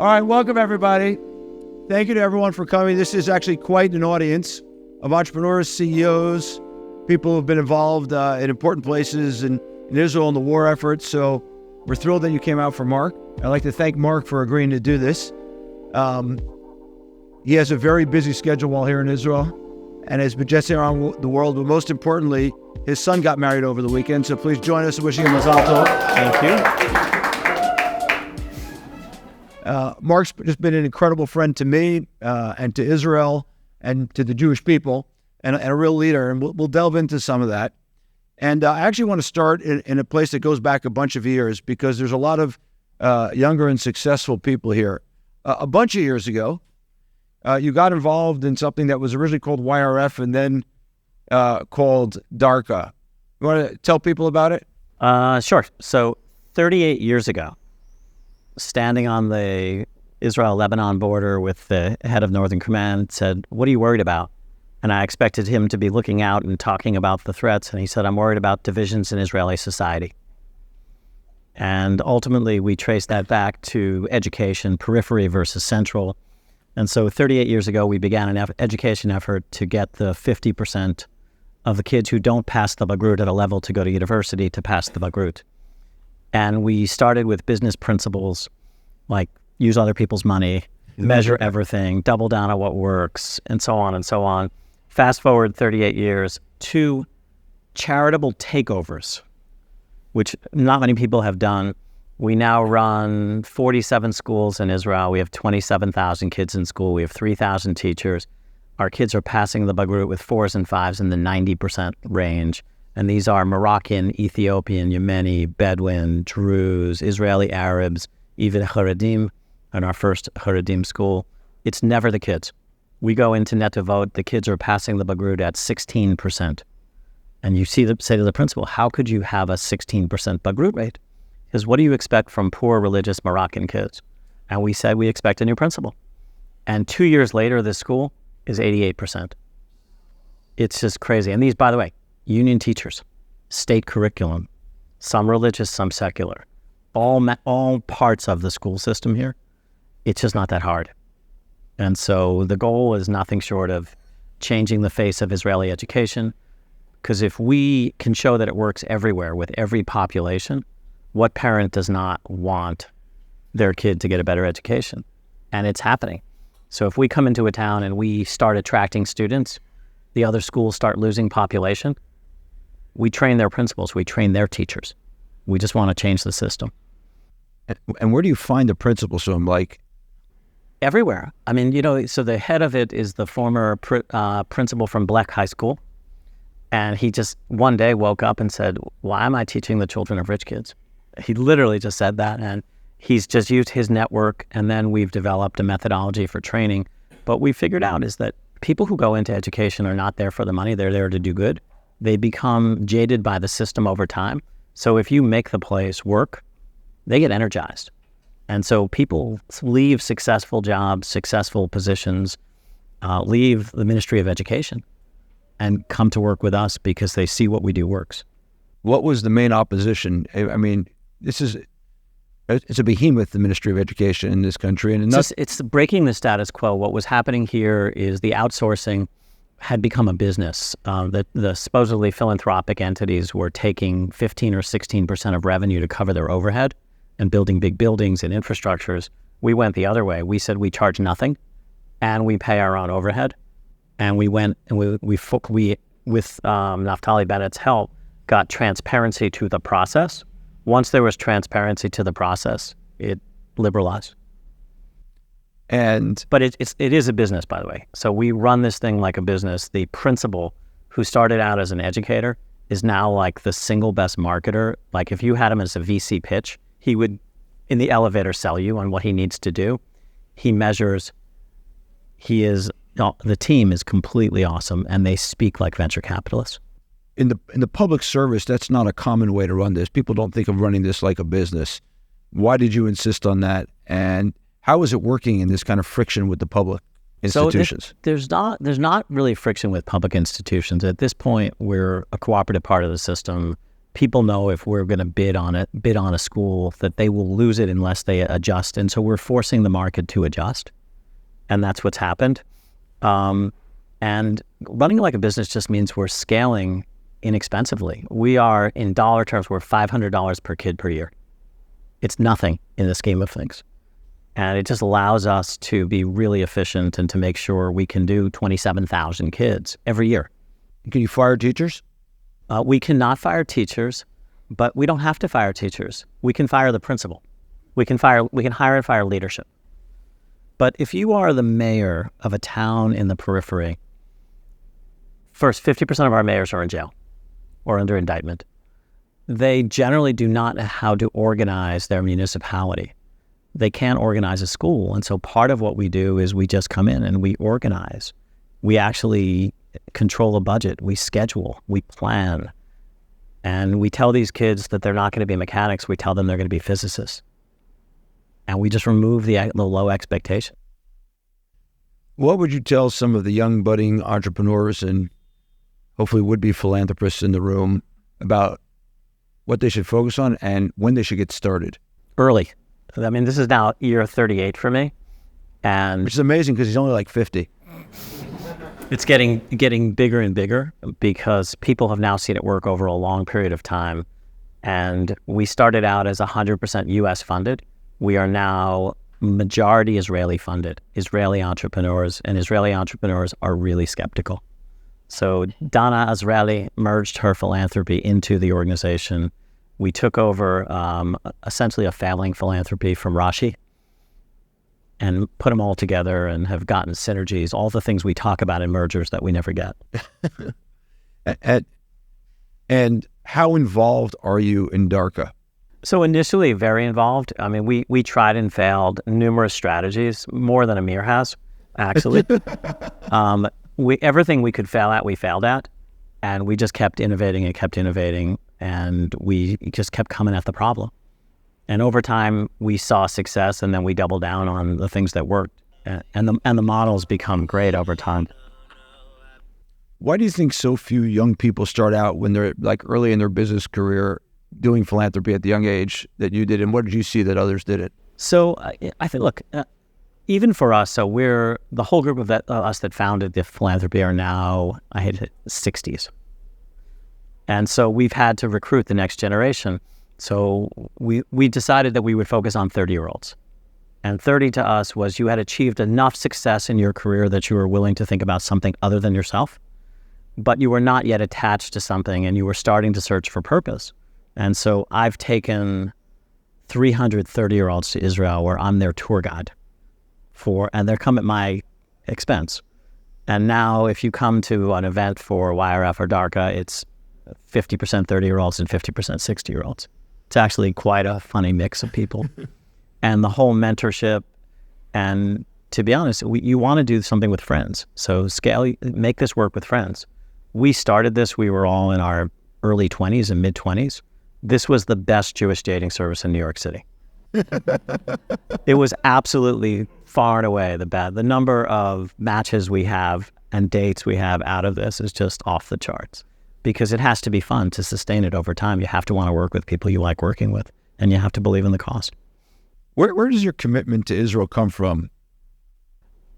All right, welcome everybody. Thank you to everyone for coming. This is actually quite an audience of entrepreneurs, CEOs, people who have been involved in important places in Israel in the war effort. So we're thrilled that you came out for Marc. I'd like to thank Marc for agreeing to do this. He has a very busy schedule while here in Israel and has been jetting around the world. But most importantly, his son got married over the weekend. So please join us in wishing him Mazal Tov. Thank you. Marc's just been an incredible friend to me and to Israel and to the Jewish people and a real leader. And we'll delve into some of that. And I actually want to start in a place that goes back a bunch of years because there's a lot of younger and successful people here. A bunch of years ago, you got involved in something that was originally called YRF and then called Darca. You want to tell people about it? Sure. So 38 years ago, standing on the Israel-Lebanon border with the head of Northern Command, said, "What are you worried about?" And I expected him to be looking out and talking about the threats. And he said, "I'm worried about divisions in Israeli society." And ultimately, we traced that back to education, periphery versus central. And so 38 years ago, we began an education effort to get the 50% of the kids who don't pass the Bagrut at a level to go to university to pass the Bagrut. And we started with business principles like use other people's money, measure everything, double down on what works, and so on and so on. Fast forward 38 years to charitable takeovers, which not many people have done. We now run 47 schools in Israel. We have 27,000 kids in school. We have 3,000 teachers. Our kids are passing the Bagrut with 4s and 5s in the 90% range. And these are Moroccan, Ethiopian, Yemeni, Bedouin, Druze, Israeli Arabs, even Haredim in our first Haredim school. It's never the kids. We go into Netivot, the kids are passing the Bagrut at 16%. And you say to the principal, how could you have a 16% Bagrut rate? Because what do you expect from poor religious Moroccan kids? And we said we expect a new principal. And 2 years later, this school is 88%. It's just crazy. And these, by the way, union teachers, state curriculum, some religious, some secular, all parts of the school system here. It's just not that hard. And so the goal is nothing short of changing the face of Israeli education, because if we can show that it works everywhere with every population, what parent does not want their kid to get a better education? And it's happening. So if we come into a town and we start attracting students, the other schools start losing population, we train their principals, we train their teachers. We just want to change the system. And where do you find the principals? So I'm like... Everywhere. I mean, so the head of it is the former principal from Black High School. And he just one day woke up and said, why am I teaching the children of rich kids? He literally just said that. And he's just used his network. And then we've developed a methodology for training. But we figured out is that people who go into education are not there for the money. They're there to do good. They become jaded by the system over time. So if you make the place work, they get energized. And so people leave successful jobs, successful positions, leave the Ministry of Education and come to work with us because they see what we do works. What was the main opposition? I mean, it's a behemoth, the Ministry of Education in this country. And it's breaking the status quo. What was happening here is the outsourcing had become a business. The supposedly philanthropic entities were taking 15 or 16% of revenue to cover their overhead and building big buildings and infrastructures. We went the other way. We said we charge nothing and we pay our own overhead. And we went and we with Naftali Bennett's help, got transparency to the process. Once there was transparency to the process, it liberalized. But it is a business, by the way. So we run this thing like a business. The principal who started out as an educator is now like the single best marketer. Like if you had him as a VC pitch, he would, in the elevator, sell you on what he needs to do. He measures. The team is completely awesome, and they speak like venture capitalists. In the public service, that's not a common way to run this. People don't think of running this like a business. Why did you insist on that? And how is it working in this kind of friction with the public institutions? So there's not really friction with public institutions. At this point, we're a cooperative part of the system. people know if we're going to bid on a school, that they will lose it unless they adjust. And so we're forcing the market to adjust. And that's what's happened. And running like a business just means we're scaling inexpensively. We are, in dollar terms, we're $500 per kid per year. It's nothing in the scheme of things. And it just allows us to be really efficient and to make sure we can do 27,000 kids every year. Can you fire teachers? We cannot fire teachers, but we don't have to fire teachers. We can fire the principal. We can hire and fire leadership. But if you are the mayor of a town in the periphery, first, 50% of our mayors are in jail or under indictment. They generally do not know how to organize their municipality. They can't organize a school. And so part of what we do is we just come in and we organize. We actually control a budget. We schedule. We plan. And we tell these kids that they're not going to be mechanics. We tell them they're going to be physicists. And we just remove the low expectation. What would you tell some of the young budding entrepreneurs and hopefully would-be philanthropists in the room about what they should focus on and when they should get started? Early. I mean, this is now year 38 for me. And which is amazing because he's only like 50. It's getting bigger and bigger because people have now seen it work over a long period of time. And we started out as 100% U.S. funded. We are now majority Israeli funded, Israeli entrepreneurs, and Israeli entrepreneurs are really skeptical. So Dana Azrieli merged her philanthropy into the organization. We took over essentially a failing philanthropy from Rashi and put them all together and have gotten synergies, all the things we talk about in mergers that we never get. And how involved are you in Darca? So initially very involved. I mean, we tried and failed numerous strategies, more than Amir has, actually. Everything we could fail at, we failed at. And we just kept innovating and we just kept coming at the problem. And over time, we saw success, and then we doubled down on the things that worked. And the models become great over time. Why do you think so few young people start out when they're like early in their business career doing philanthropy at the young age that you did? And what did you see that others didn't? So I think, look, even for us, so we're the whole group of us that founded the philanthropy are now, 60s. And so we've had to recruit the next generation. So we decided that we would focus on 30-year-olds. And 30 to us was you had achieved enough success in your career that you were willing to think about something other than yourself, but you were not yet attached to something and you were starting to search for purpose. And so I've taken 300 30-year-olds to Israel where I'm their tour guide and they come at my expense. And now if you come to an event for YRF or Darca, it's 50% 30-year-olds and 50% 60-year-olds. It's actually quite a funny mix of people. And the whole mentorship, and to be honest, you want to do something with friends. So make this work with friends. We started this, we were all in our early 20s and mid-20s. This was the best Jewish dating service in New York City. It was absolutely far and away the number of matches we have and dates we have out of this is just off the charts. Because it has to be fun to sustain it over time. You have to want to work with people you like working with, and you have to believe in the cost. Where does your commitment to Israel come from?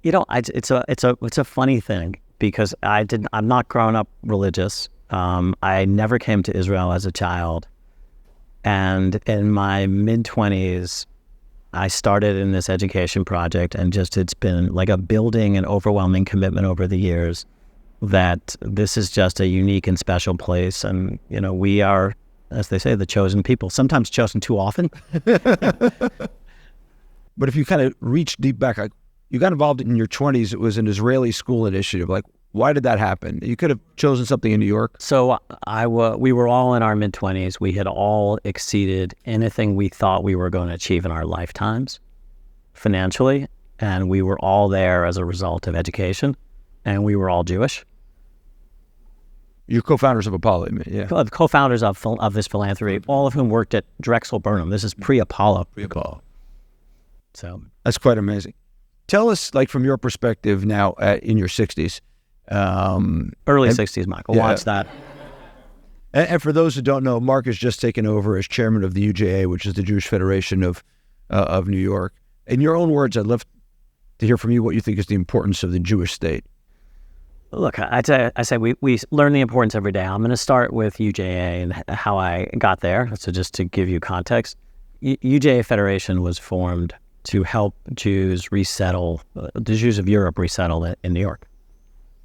You know, it's a funny thing because I'm not grown up religious. I never came to Israel as a child, and in my mid-20s, I started in this education project, and it's been like a building and overwhelming commitment over the years. That this is just a unique and special place. And, you know, we are, as they say, the chosen people, sometimes chosen too often. But if you kind of reach deep back, you got involved in your 20s. It was an Israeli school initiative. Like, why did that happen? You could have chosen something in New York. So we were all in our mid-20s. We had all exceeded anything we thought we were going to achieve in our lifetimes financially. And we were all there as a result of education. And we were all Jewish. You're co-founders of Apollo, yeah. Co-founders of this philanthropy, all of whom worked at Drexel Burnham. This is pre-Apollo. Pre-Apollo. So that's quite amazing. Tell us, like, from your perspective now in your 60s. Early 60s, Michael. Yeah. Watch that. And for those who don't know, Marc has just taken over as chairman of the UJA, which is the Jewish Federation of New York. In your own words, I'd love to hear from you what you think is the importance of the Jewish state. Look, I say we learn the importance every day. I'm going to start with UJA and how I got there. So just to give you context, UJA-Federation was formed to help Jews resettle, the Jews of Europe resettle in New York.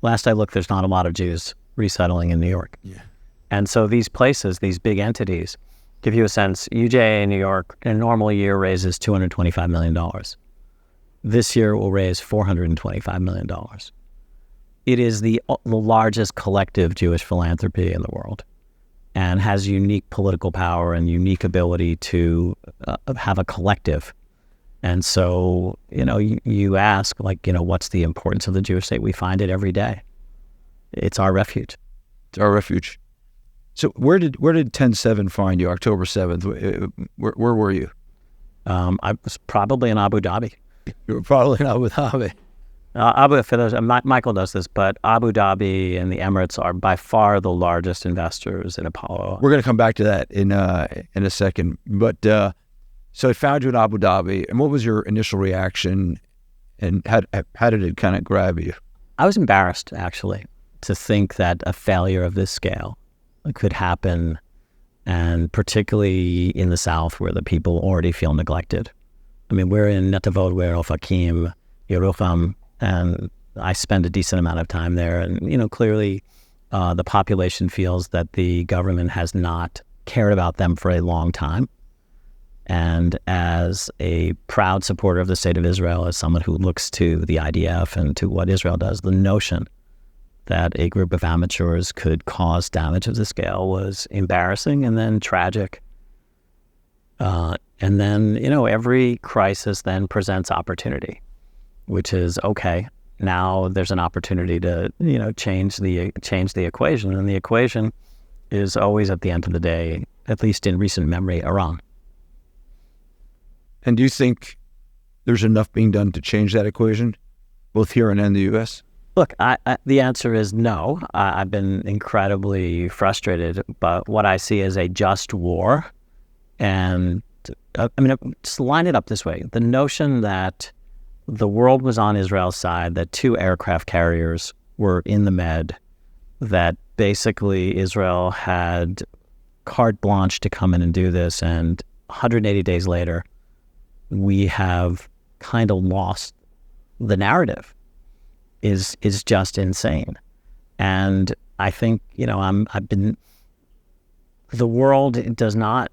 Last I looked, there's not a lot of Jews resettling in New York. Yeah. And so these places, these big entities, give you a sense. UJA in New York in a normal year raises $225 million. This year will raise $425 million. It is the largest collective Jewish philanthropy in the world and has unique political power and unique ability to have a collective. And so, you ask, what's the importance of the Jewish state? We find it every day. It's our refuge. It's our refuge. So where did 10/7 find you, October 7th? Where were you? I was probably in Abu Dhabi. You were probably in Abu Dhabi. Michael does this, but Abu Dhabi and the Emirates are by far the largest investors in Apollo. We're going to come back to that in a second. But so it found you in Abu Dhabi, and what was your initial reaction, and how did it kind of grab you? I was embarrassed, actually, to think that a failure of this scale could happen, and particularly in the South, where the people already feel neglected. I mean, we're in Netivot, we're Ofakim, Yerucham, and I spend a decent amount of time there. And, clearly the population feels that the government has not cared about them for a long time. And as a proud supporter of the state of Israel, as someone who looks to the IDF and to what Israel does, the notion that a group of amateurs could cause damage of this scale was embarrassing and then tragic. And then, every crisis then presents opportunity, which is, okay, now there's an opportunity to, change the equation. And the equation is always, at the end of the day, at least in recent memory, Iran. And do you think there's enough being done to change that equation, both here and in the U.S.? Look, the answer is no. I've been incredibly frustrated, but what I see is a just war. And just line it up this way. The notion that the world was on Israel's side, that 2 aircraft carriers were in the Med, that basically Israel had carte blanche to come in and do this, and 180 days later, we have kind of lost the narrative, is just insane. And I think, the world does not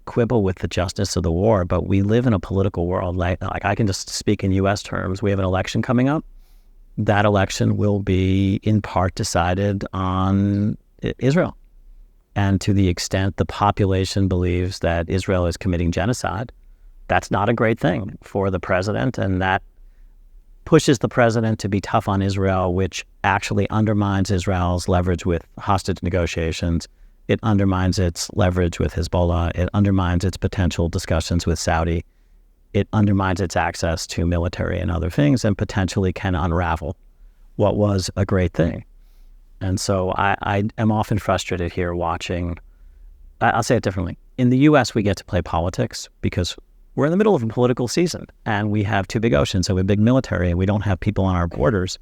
quibble with the justice of the war, but we live in a political world. Like I can just speak in U.S. terms. We have an election coming up. That election will be in part decided on Israel. And to the extent the population believes that Israel is committing genocide, that's not a great thing for the president, and that pushes the president to be tough on Israel, which actually undermines Israel's leverage with hostage negotiations. It undermines its leverage with Hezbollah. It undermines its potential discussions with Saudi. It undermines its access to military and other things, and potentially can unravel what was a great thing. And so I am often frustrated here watching, I'll say it differently. In the U.S., we get to play politics because we're in the middle of a political season, and we have 2 big oceans, so we have a big military, and we don't have people on our borders.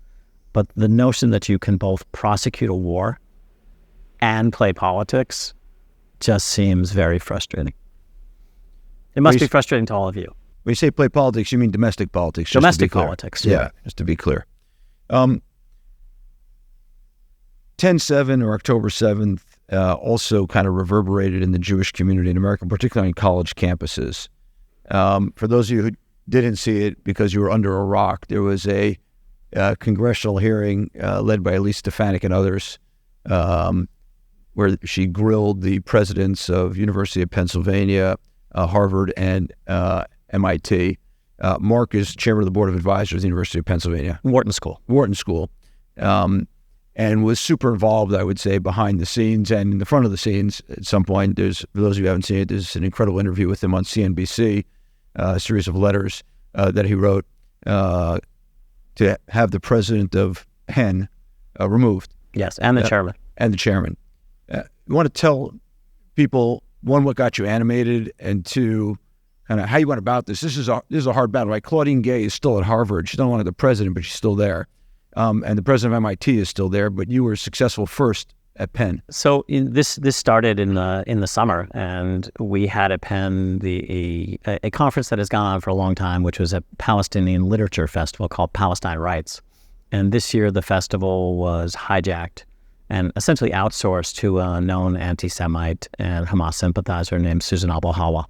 But the notion that you can both prosecute a war and play politics just seems very frustrating. It must be frustrating to all of you. When you say play politics, you mean domestic politics? Domestic politics, yeah. Just to be clear. 10/7 or October 7th also kind of reverberated in the Jewish community in America, particularly on college campuses. For those of you who didn't see it because you were under a rock, there was a congressional hearing led by Elise Stefanik and others where she grilled the presidents of University of Pennsylvania, Harvard, and MIT. Marc is chairman of the board of advisors of the University of Pennsylvania. Wharton School. And was super involved, I would say, behind the scenes and in the front of the scenes at some point. For those of you who haven't seen it, there's an incredible interview with him on CNBC, a series of letters that he wrote to have the president of Penn removed. Yes, and the chairman. And the chairman. you want to tell people, one, what got you animated, and two, kind of how you went about this. This is a hard battle, right? Claudine Gay is still at Harvard. She's no longer the president, but she's still there. And the president of MIT is still there, but you were successful first at Penn. So this started in the summer, and we had at Penn a conference that has gone on for a long time, which was a Palestinian literature festival called Palestine Writes. And this year the festival was hijacked and essentially outsourced to a known anti-Semite and Hamas sympathizer named Susan Abu-Hawa.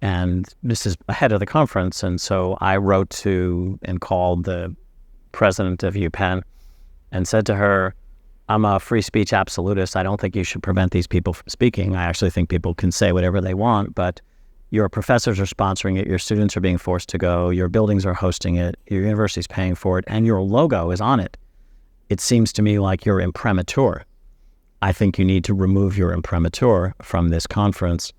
And this is ahead of the conference, and so I wrote to and called the president of UPenn and said to her, I'm a free speech absolutist. I don't think you should prevent these people from speaking. I actually think people can say whatever they want, but your professors are sponsoring it, your students are being forced to go, your buildings are hosting it, your university's paying for it, and your logo is on it. It seems to me like you're imprimatur. I think you need to remove your imprimatur from this conference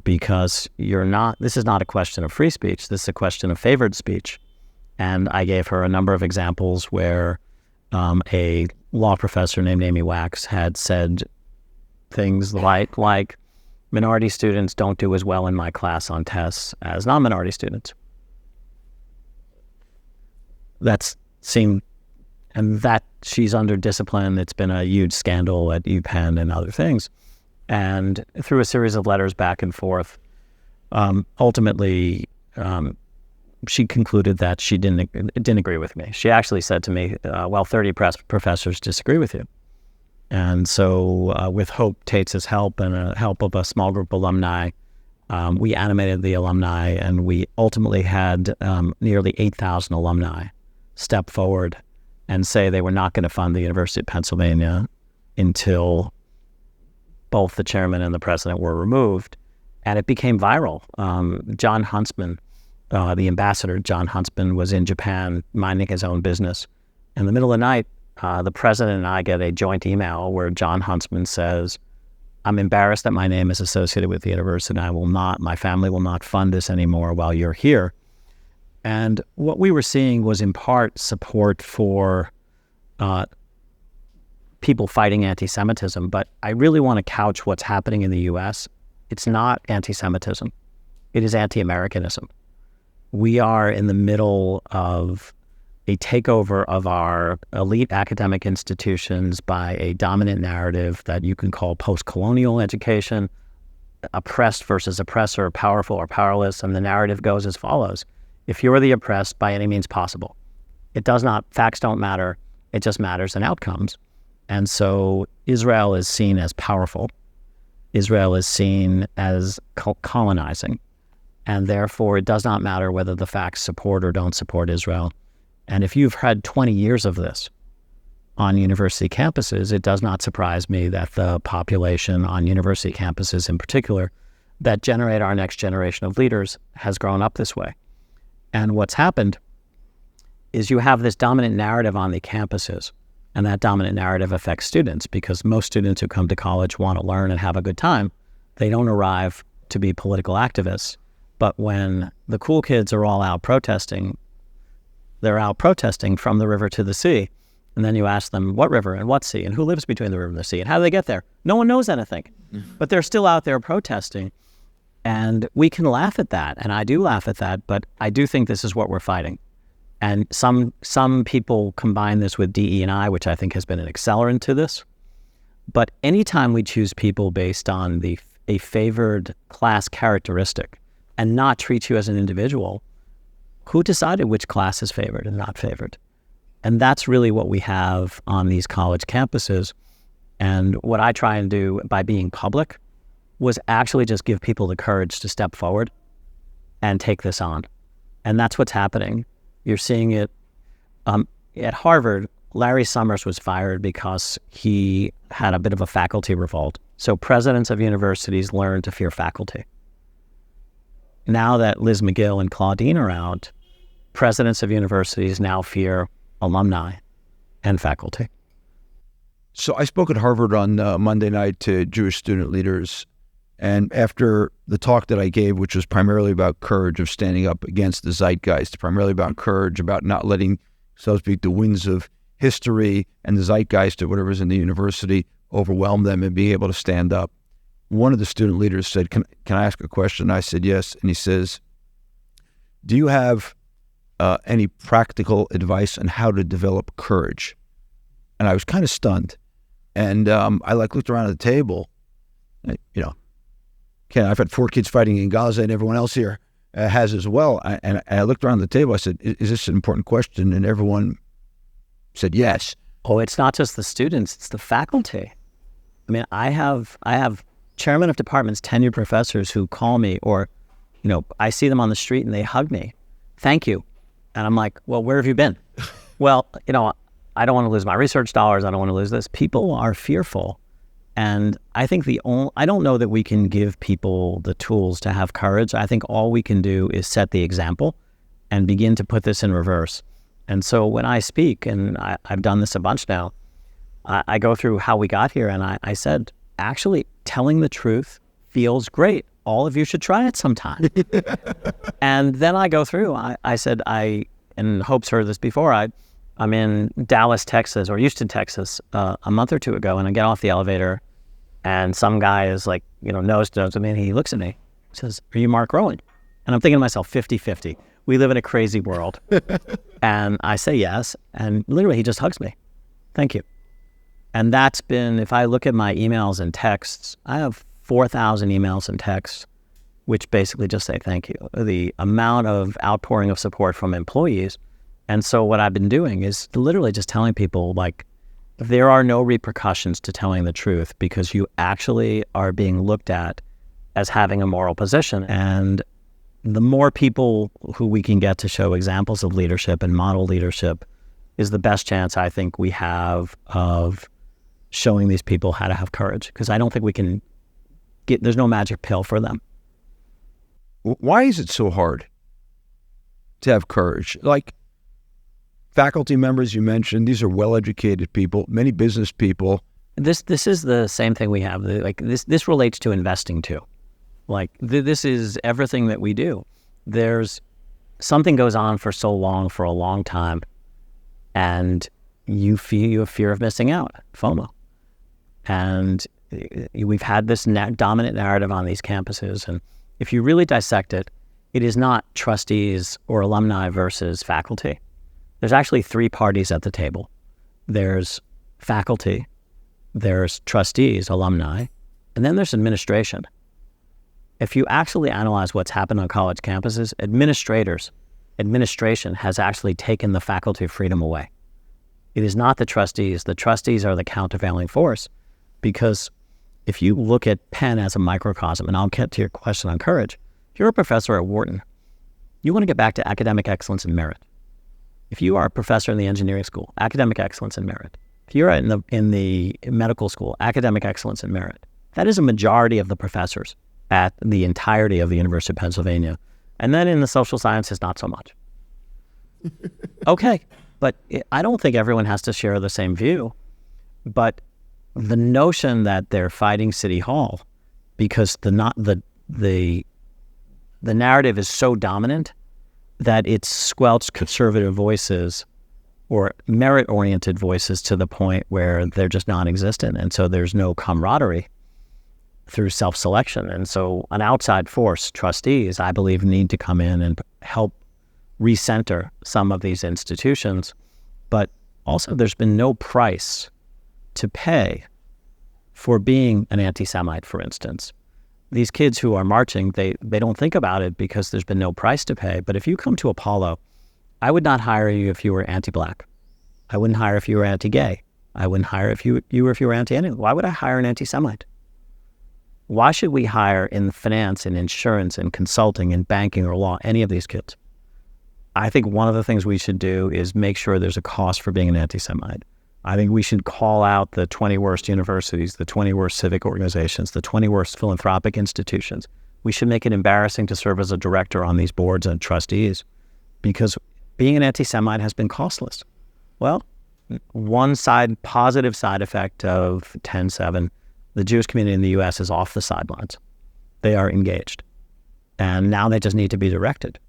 because this is not a question of free speech, this is a question of favored speech. And I gave her a number of examples where a law professor named Amy Wax had said things like minority students don't do as well in my class on tests as non-minority students. And that she's under discipline. It's been a huge scandal at UPenn and other things. And through a series of letters back and forth, ultimately, she concluded that she didn't agree with me. She actually said to me, 30 professors disagree with you. And so with Hope Tates' help and help of a small group of alumni, we animated the alumni, and we ultimately had nearly 8,000 alumni step forward and say they were not going to fund the University of Pennsylvania until both the chairman and the president were removed. And it became viral. John Huntsman, the ambassador, John Huntsman, was in Japan minding his own business. In the middle of the night, the president and I get a joint email where John Huntsman says, I'm embarrassed that my name is associated with the university. My family will not fund this anymore while you're here. And what we were seeing was in part support for people fighting anti-Semitism. But I really want to couch what's happening in the U.S. It's not anti-Semitism. It is anti-Americanism. We are in the middle of a takeover of our elite academic institutions by a dominant narrative that you can call post-colonial education, oppressed versus oppressor, powerful or powerless. And the narrative goes as follows. If you're the oppressed, by any means possible. Facts don't matter. It just matters in outcomes. And so Israel is seen as powerful. Israel is seen as colonizing. And therefore, it does not matter whether the facts support or don't support Israel. And if you've had 20 years of this on university campuses, it does not surprise me that the population on university campuses in particular that generate our next generation of leaders has grown up this way. And what's happened is you have this dominant narrative on the campuses, and that dominant narrative affects students because most students who come to college want to learn and have a good time. They don't arrive to be political activists. But when the cool kids are all out protesting, they're out protesting from the river to the sea. And then you ask them, what river and what sea and who lives between the river and the sea and how do they get there? No one knows anything. But they're still out there protesting. And we can laugh at that, and I do laugh at that, but I do think this is what we're fighting. And some people combine this with DE&I, which I think has been an accelerant to this. But anytime we choose people based on a favored class characteristic and not treat you as an individual, who decided which class is favored and not favored? And that's really what we have on these college campuses. And what I try and do by being public was actually just give people the courage to step forward and take this on. And that's what's happening. You're seeing it at Harvard. Larry Summers was fired because he had a bit of a faculty revolt. So presidents of universities learned to fear faculty. Now that Liz McGill and Claudine are out, presidents of universities now fear alumni and faculty. So I spoke at Harvard on Monday night to Jewish student leaders. And after the talk that I gave, which was primarily about courage of standing up against the zeitgeist, primarily about courage, about not letting, so to speak, the winds of history and the zeitgeist or whatever's in the university overwhelm them and be able to stand up. One of the student leaders said, can I ask a question? I said, yes. And he says, do you have any practical advice on how to develop courage? And I was kind of stunned. And I looked around at the table. Ken, I've had 4 kids fighting in Gaza, and everyone else here has as well. And I looked around the table. I said, is this an important question? And everyone said yes. Oh, it's not just the students, it's the faculty. I mean, I have chairman of departments, tenured professors who call me, or, I see them on the street and they hug me. Thank you. And I'm like, well, where have you been? Well, I don't want to lose my research dollars. I don't want to lose this. People are fearful. And I think I don't know that we can give people the tools to have courage. I think all we can do is set the example and begin to put this in reverse. And so when I speak, and I've done this a bunch now, I go through how we got here, and I said, actually, telling the truth feels great. All of you should try it sometime. And then I go through, I said, and Hope's heard this before, I'm in Dallas, Texas, or Houston, Texas, a month or 2 ago, and I get off the elevator, and some guy is like, nose to nose with me, and he looks at me, says, are you Marc Rowan? And I'm thinking to myself, 50-50. We live in a crazy world. And I say yes, and literally he just hugs me. Thank you. And that's been, if I look at my emails and texts, I have 4,000 emails and texts, which basically just say thank you. The amount of outpouring of support from employees. And so what I've been doing is literally just telling people, there are no repercussions to telling the truth, because you actually are being looked at as having a moral position. And the more people who we can get to show examples of leadership and model leadership is the best chance I think we have of showing these people how to have courage. Because I don't think we can there's no magic pill for them. Why is it so hard to have courage? Faculty members you mentioned, these are well-educated people, many business people. This is the same thing we have. This relates to investing too. This is everything that we do. There's something goes on for so long, for a long time, and you have fear of missing out, FOMO. And we've had this dominant narrative on these campuses, and if you really dissect it, it is not trustees or alumni versus faculty. There's actually 3 parties at the table. There's faculty, there's trustees, alumni, and then there's administration. If you actually analyze what's happened on college campuses, administration has actually taken the faculty freedom away. It is not the trustees. The trustees are the countervailing force, because if you look at Penn as a microcosm, and I'll get to your question on courage, if you're a professor at Wharton, you want to get back to academic excellence and merit. If you are a professor in the engineering school, academic excellence and merit. If you're in the medical school, academic excellence and merit. That is a majority of the professors at the entirety of the University of Pennsylvania. And then in the social sciences, not so much. Okay, but I don't think everyone has to share the same view. But the notion that they're fighting City Hall because the narrative is so dominant that it's squelched conservative voices or merit-oriented voices to the point where they're just non-existent. And so there's no camaraderie through self-selection. And so an outside force, trustees, I believe, need to come in and help recenter some of these institutions. But also there's been no price to pay for being an anti-Semite, for instance. These kids who are marching, they don't think about it because there's been no price to pay. But if you come to Apollo, I would not hire you if you were anti-Black. I wouldn't hire if you were anti-gay. I wouldn't hire if you were anti-anything. Why would I hire an anti-Semite? Why should we hire in finance and insurance and consulting and banking or law any of these kids? I think one of the things we should do is make sure there's a cost for being an anti-Semite. I think we should call out the 20 worst universities, the 20 worst civic organizations, the 20 worst philanthropic institutions. We should make it embarrassing to serve as a director on these boards and trustees, because being an anti-Semite has been costless. Well, positive side effect of 10-7, the Jewish community in the U.S. is off the sidelines. They are engaged. And now they just need to be directed.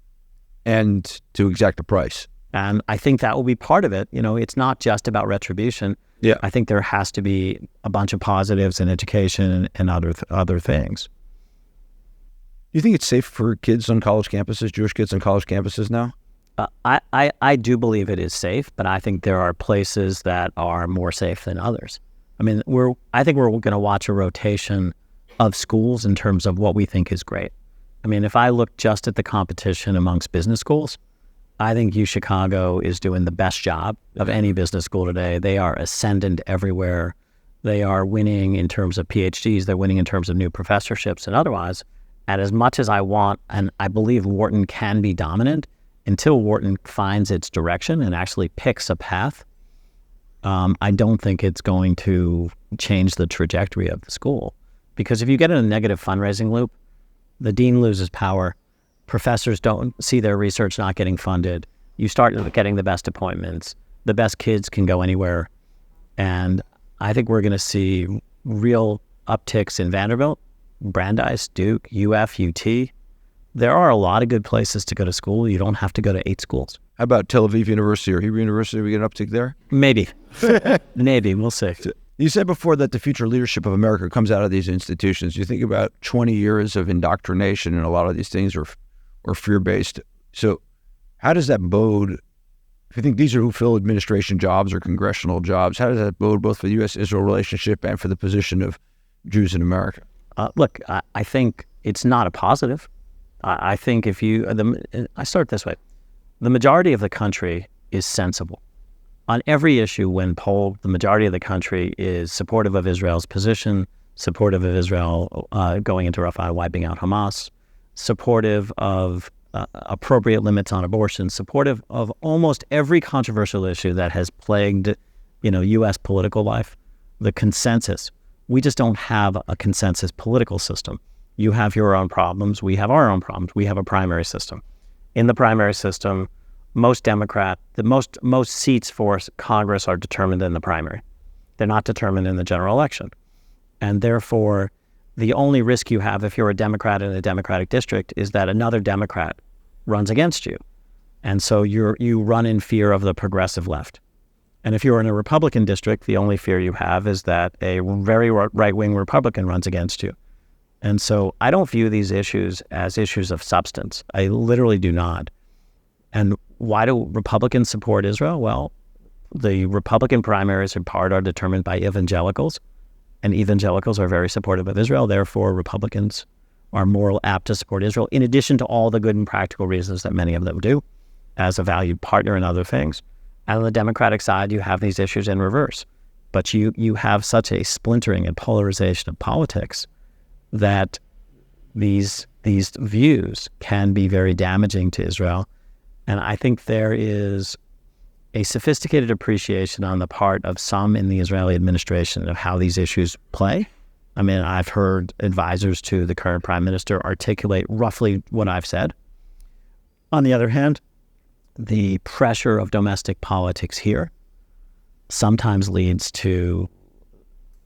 And to exact a price. And I think that will be part of it. It's not just about retribution. Yeah. I think there has to be a bunch of positives in education and other things. Do you think it's safe for kids on college campuses, Jewish kids on college campuses now? I do believe it is safe, but I think there are places that are more safe than others. I mean, I think we're going to watch a rotation of schools in terms of what we think is great. I mean, if I look just at the competition amongst business schools, I think UChicago is doing the best job of any business school today. They are ascendant everywhere. They are winning in terms of PhDs. They're winning in terms of new professorships and otherwise. And as much as I want, and I believe Wharton can be dominant, until Wharton finds its direction and actually picks a path, I don't think it's going to change the trajectory of the school. Because if you get in a negative fundraising loop, the dean loses power, professors don't see their research not getting funded, you start getting the best appointments, the best kids can go anywhere. And I think we're going to see real upticks in Vanderbilt, Brandeis, Duke, UF, UT. There are a lot of good places to go to school. You don't have to go to 8 schools. How about Tel Aviv University or Hebrew University? We get an uptick there? Maybe. Maybe. We'll see. You said before that the future leadership of America comes out of these institutions. You think about 20 years of indoctrination, and a lot of these things are fear-based. So how does that bode, if you think these are who fill administration jobs or congressional jobs, how does that bode both for the U.S.-Israel relationship and for the position of Jews in America? Look, I think it's not a positive. I think I start this way. The majority of the country is sensible. On every issue, when polled, the majority of the country is supportive of Israel's position, supportive of Israel going into Rafah, wiping out Hamas, supportive of appropriate limits on abortion, supportive of almost every controversial issue that has plagued, U.S. political life. The consensus. We just don't have a consensus political system. You have your own problems. We have our own problems. We have a primary system. In the primary system, most seats for Congress are determined in the primary. They're not determined in the general election. And therefore, the only risk you have if you're a Democrat in a Democratic district is that another Democrat runs against you. And so you run in fear of the progressive left. And if you're in a Republican district, the only fear you have is that a very right-wing Republican runs against you. And so I don't view these issues as issues of substance. I literally do not. And why do Republicans support Israel? Well, the Republican primaries in part are determined by evangelicals, and evangelicals are very supportive of Israel. Therefore, Republicans are more apt to support Israel, in addition to all the good and practical reasons that many of them do, as a valued partner and other things. And on the Democratic side, you have these issues in reverse. But you have such a splintering and polarization of politics that these views can be very damaging to Israel. And I think there is a sophisticated appreciation on the part of some in the Israeli administration of how these issues play. I mean, I've heard advisors to the current prime minister articulate roughly what I've said. On the other hand, the pressure of domestic politics here sometimes leads to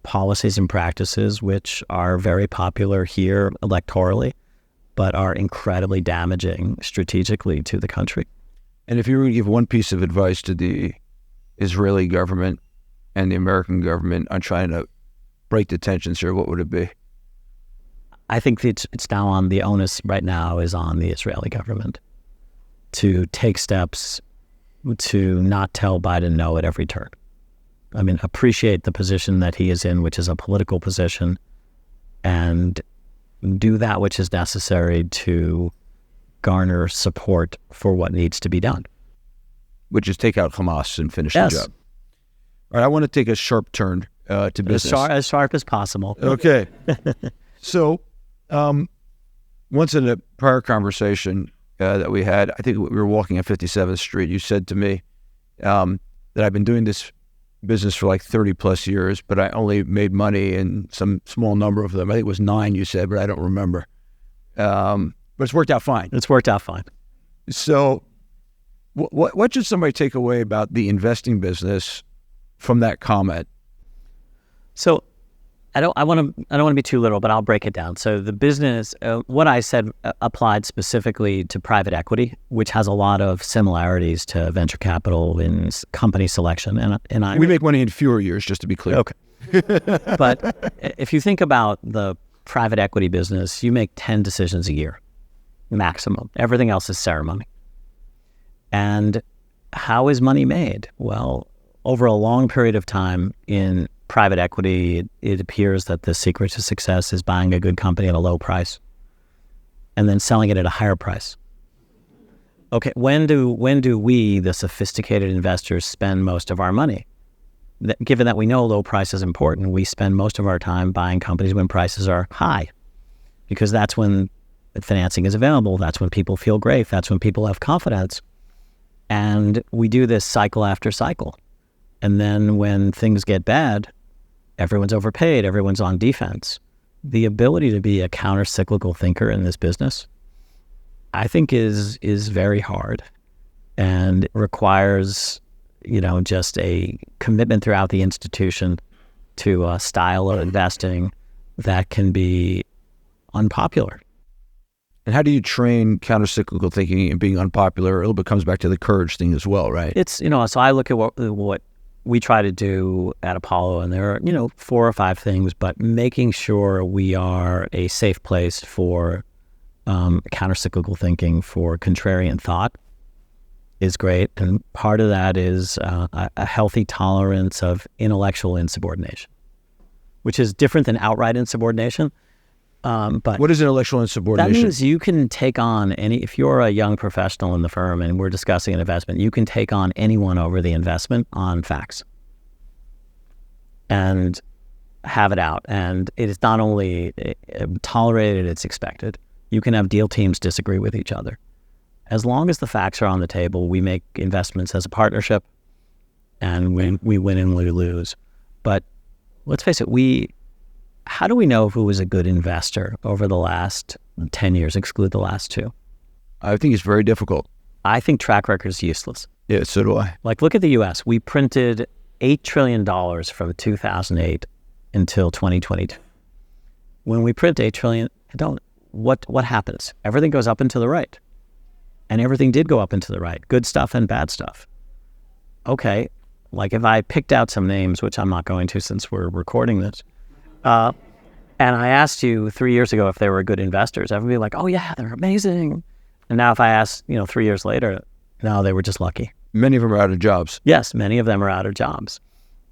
policies and practices which are very popular here electorally, but are incredibly damaging strategically to the country. And if you were to give one piece of advice to the Israeli government and the American government on trying to break the tensions here, what would it be? I think it's now on the onus right now is on the Israeli government to take steps to not tell Biden no at every turn. I mean, appreciate the position that he is in, which is a political position, and do that which is necessary to garner support for what needs to be done. Which is take out Hamas and finish the job. All right, I want to take a sharp turn to business. As sharp as possible. Okay. So, once in a prior conversation that we had, I think we were walking on 57th Street, you said to me that I've been doing this business for like 30 plus years, but I only made money in some small number of them. I think it was 9, you said, but I don't remember. But it's worked out fine. It's worked out fine. So what should somebody take away about the investing business from that comment? So I don't want to be too literal, but I'll break it down. So the business, what I said applied specifically to private equity, which has a lot of similarities to venture capital in company selection. And we make money in fewer years, just to be clear. Okay. But if you think about the private equity business, you make 10 decisions a year, maximum. Everything else is ceremony. And how is money made? Well, over a long period of time in private equity, it appears that the secret to success is buying a good company at a low price and then selling it at a higher price. Okay, when do we, the sophisticated investors, spend most of our money? Given that we know low price is important, we spend most of our time buying companies when prices are high, because that's when financing is available. That's when people feel great. That's when people have confidence. And we do this cycle after cycle. And then when things get bad, everyone's overpaid, everyone's on defense. The ability to be a counter-cyclical thinker in this business, I think is very hard, and requires, just a commitment throughout the institution to a style of investing that can be unpopular. And how do you train counter-cyclical thinking and being unpopular? It a little bit comes back to the courage thing as well, right? It's, so I look at what we try to do at Apollo, and there are, 4 or 5 things, but making sure we are a safe place for counter-cyclical thinking, for contrarian thought is great. And part of that is a healthy tolerance of intellectual insubordination, which is different than outright insubordination. But what is intellectual insubordination? That means you can take on if you're a young professional in the firm and we're discussing an investment, you can take on anyone over the investment on facts and have it out. And it is not only tolerated, it's expected. You can have deal teams disagree with each other. As long as the facts are on the table, we make investments as a partnership, and we win and we lose. But let's face it, how do we know who was a good investor over the last 10 years, exclude the last 2? I think it's very difficult. I think track record is useless. Yeah, so do I. Like, look at the U.S. We printed $8 trillion from 2008 until 2022. When we print $8 trillion, what happens? Everything goes up and to the right. And everything did go up and to the right. Good stuff and bad stuff. Okay, like if I picked out some names, which I'm not going to since we're recording this, and I asked you 3 years ago if they were good investors, everybody would be like, oh yeah, they're amazing. And now if I ask, 3 years later, no, they were just lucky. Many of them are out of jobs. Yes, many of them are out of jobs.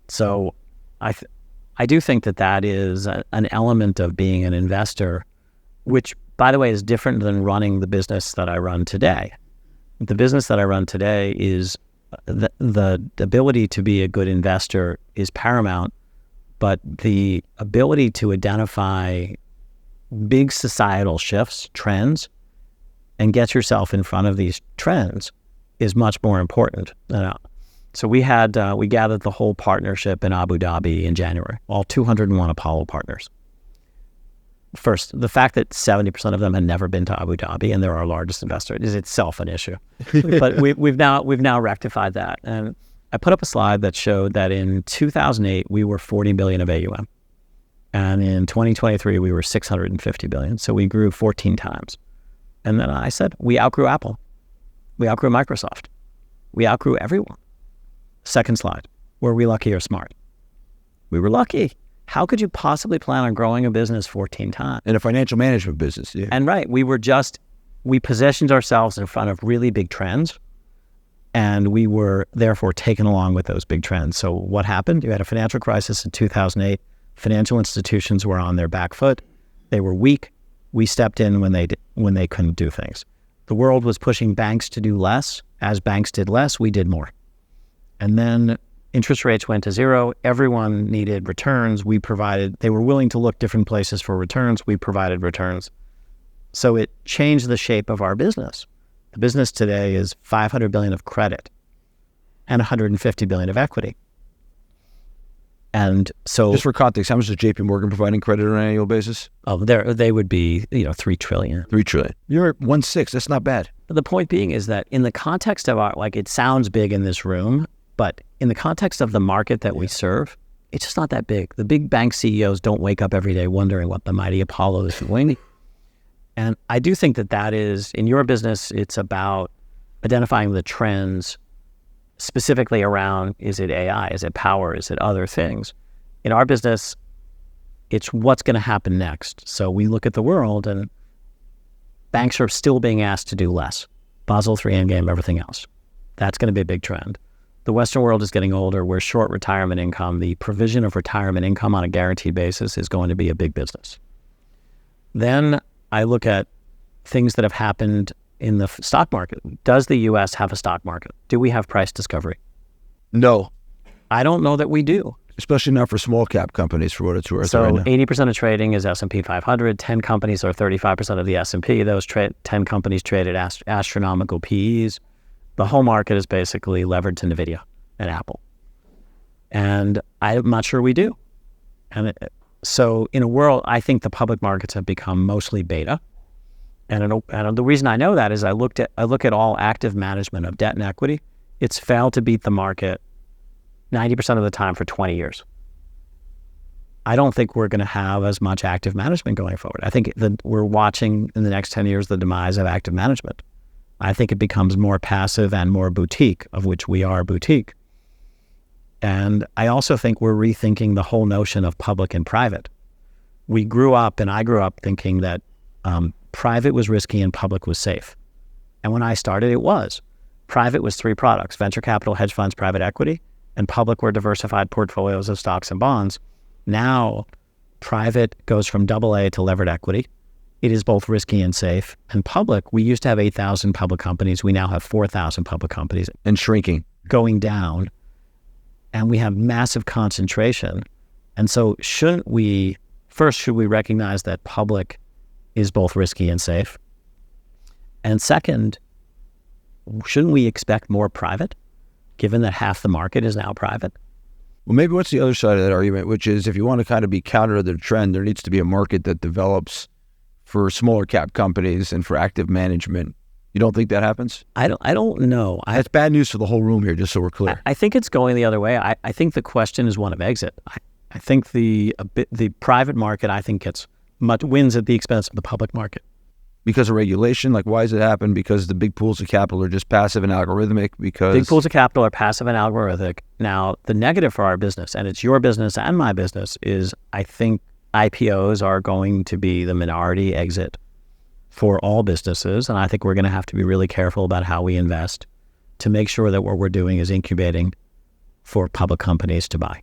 So I do think that is an element of being an investor, which, by the way, is different than running the business that I run today. The business that I run today is the ability to be a good investor is paramount, but the ability to identify big societal shifts, trends, and get yourself in front of these trends is much more important. So we gathered the whole partnership in Abu Dhabi in January, all 201 Apollo partners. First, the fact that 70% of them had never been to Abu Dhabi and they're our largest investor is itself an issue. But we've now rectified that. And I put up a slide that showed that in 2008 we were 40 billion of AUM, and in 2023 we were 650 billion. So we grew 14 times. And then I said we outgrew Apple, we outgrew Microsoft, we outgrew everyone. Second slide: were we lucky or smart? We were lucky. How could you possibly plan on growing a business 14 times? In a financial management business, yeah. And right, we positioned ourselves in front of really big trends, and we were therefore taken along with those big trends. So what happened? You had a financial crisis in 2008. Financial institutions were on their back foot. They were weak. We stepped in when they couldn't do things. The world was pushing banks to do less. As banks did less, we did more. And then interest rates went to zero. Everyone needed returns. They were willing to look different places for returns. We provided returns. So it changed the shape of our business. The business today is 500 billion of credit and 150 billion of equity. And so, just for context, how much is JP Morgan providing credit on an annual basis? Oh, they would be, 3 trillion. 3 trillion. You're at 1.6. That's not bad. But the point being is that in the context of it sounds big in this room, but in the context of the market that we serve, it's just not that big. The big bank CEOs don't wake up every day wondering what the mighty Apollo is doing. And I do think that is, in your business, it's about identifying the trends specifically around, is it AI, is it power, is it other things? In our business, it's what's going to happen next. So we look at the world and banks are still being asked to do less. Basel III endgame, everything else. That's going to be a big trend. The Western world is getting older. We're short retirement income. The provision of retirement income on a guaranteed basis is going to be a big business. Then I look at things that have happened in the stock market. Does the U.S. have a stock market? Do we have price discovery? No. I don't know that we do. Especially not for small cap companies, for what it's worth. So right now. 80% of trading is S&P 500. 10 companies are 35% of the S&P. Those 10 companies trade at astronomical PEs. The whole market is basically levered to NVIDIA and Apple. And I'm not sure we do. And so in a world, I think the public markets have become mostly beta. And the reason I know that is I look at all active management of debt and equity. It's failed to beat the market 90% of the time for 20 years. I don't think we're going to have as much active management going forward. I think that we're watching in the next 10 years the demise of active management. I think it becomes more passive and more boutique, of which we are boutique. And I also think we're rethinking the whole notion of public and private. I grew up thinking that private was risky and public was safe. And when I started, it was. Private was 3 products: venture capital, hedge funds, private equity, and public were diversified portfolios of stocks and bonds. Now, private goes from AA to levered equity. It is both risky and safe. And public, we used to have 8,000 public companies. We now have 4,000 public companies. And shrinking. Going down. And we have massive concentration. And so should we recognize that public is both risky and safe? And second, shouldn't we expect more private, given that half the market is now private? Well, maybe what's the other side of that argument, which is if you want to kind of be counter to the trend, there needs to be a market that develops for smaller cap companies and for active management. You don't think that happens? I don't know. That's bad news for the whole room here, just so we're clear. I think it's going the other way. I think the question is one of exit. I think the private market, I think, wins at the expense of the public market. Because of regulation? Like, why does it happen? Because the big pools of capital are just passive and algorithmic? Because big pools of capital are passive and algorithmic. Now, the negative for our business, and it's your business and my business, is I think IPOs are going to be the minority exit for all businesses. And I think we're going to have to be really careful about how we invest to make sure that what we're doing is incubating for public companies to buy.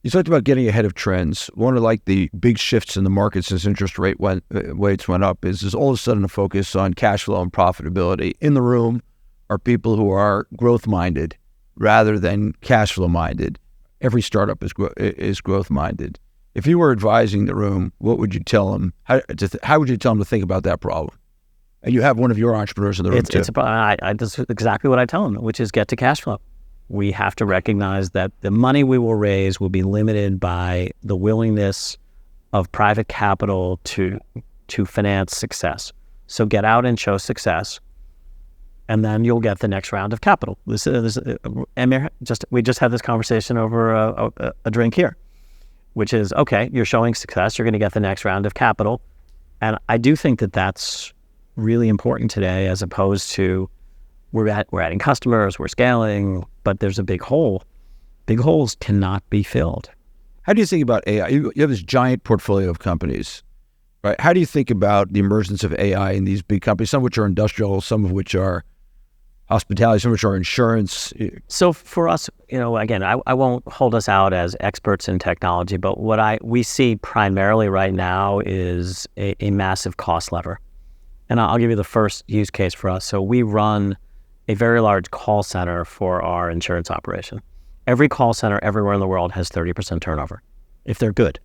You talked about getting ahead of trends. One of the big shifts in the market since interest rates went up is all of a sudden a focus on cash flow and profitability. In the room are people who are growth-minded rather than cash flow-minded. Every startup is growth-minded. If you were advising the room, what would you tell them? How would you tell them to think about that problem? And you have one of your entrepreneurs in the room too. That's exactly what I tell them, which is get to cash flow. We have to recognize that the money we will raise will be limited by the willingness of private capital to finance success. So get out and show success, and then you'll get the next round of capital. We just had this conversation over a drink here, which is, okay, you're showing success, you're going to get the next round of capital. And I do think that that's really important today, as opposed to we're adding customers, we're scaling, but there's a big hole. Big holes cannot be filled. How do you think about AI? You have this giant portfolio of companies, right? How do you think about the emergence of AI in these big companies, some of which are industrial, some of which are hospitality, some of which are insurance? So for us, again, I won't hold us out as experts in technology, but what we see primarily right now is a massive cost lever. And I'll give you the first use case for us. So we run a very large call center for our insurance operation. Every call center everywhere in the world has 30% turnover, if they're good.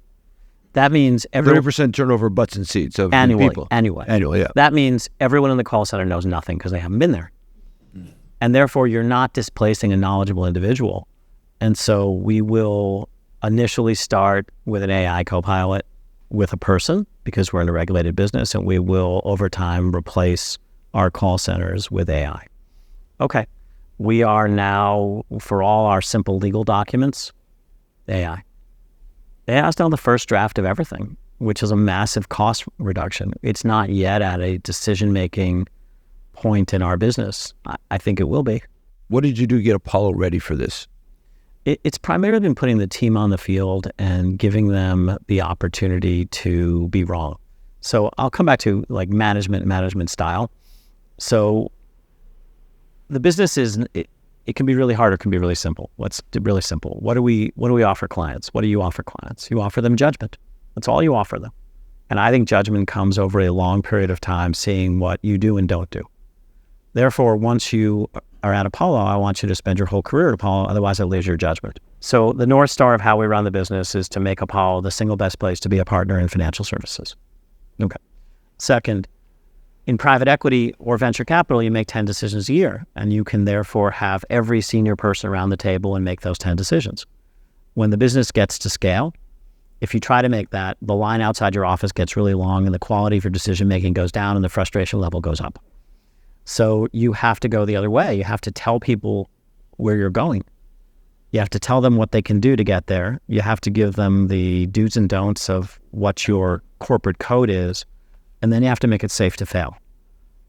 That means 30% turnover butts and seats of people. Annually, yeah. That means everyone in the call center knows nothing because they haven't been there. And therefore, you're not displacing a knowledgeable individual. And so we will initially start with an AI co-pilot with a person, because we're in a regulated business, and we will, over time, replace our call centers with AI. Okay. We are now, for all our simple legal documents, AI. AI is now the first draft of everything, which is a massive cost reduction. It's not yet at a decision-making point in our business. I think it will be. What did you do to get Apollo ready for this? It's primarily been putting the team on the field and giving them the opportunity to be wrong. So I'll come back to like management style. So the business is, it can be really hard or it can be really simple. What's really simple? What do we offer clients? What do you offer clients? You offer them judgment. That's all you offer them. And I think judgment comes over a long period of time, seeing what you do and don't do. Therefore, once you are at Apollo, I want you to spend your whole career at Apollo, otherwise I lose your judgment. So the North Star of how we run the business is to make Apollo the single best place to be a partner in financial services. Okay. Second, in private equity or venture capital, you make 10 decisions a year, and you can therefore have every senior person around the table and make those 10 decisions. When the business gets to scale, if you try to make that, the line outside your office gets really long and the quality of your decision-making goes down and the frustration level goes up. So you have to go the other way. You have to tell people where you're going. You have to tell them what they can do to get there. You have to give them the do's and don'ts of what your corporate code is, and then you have to make it safe to fail.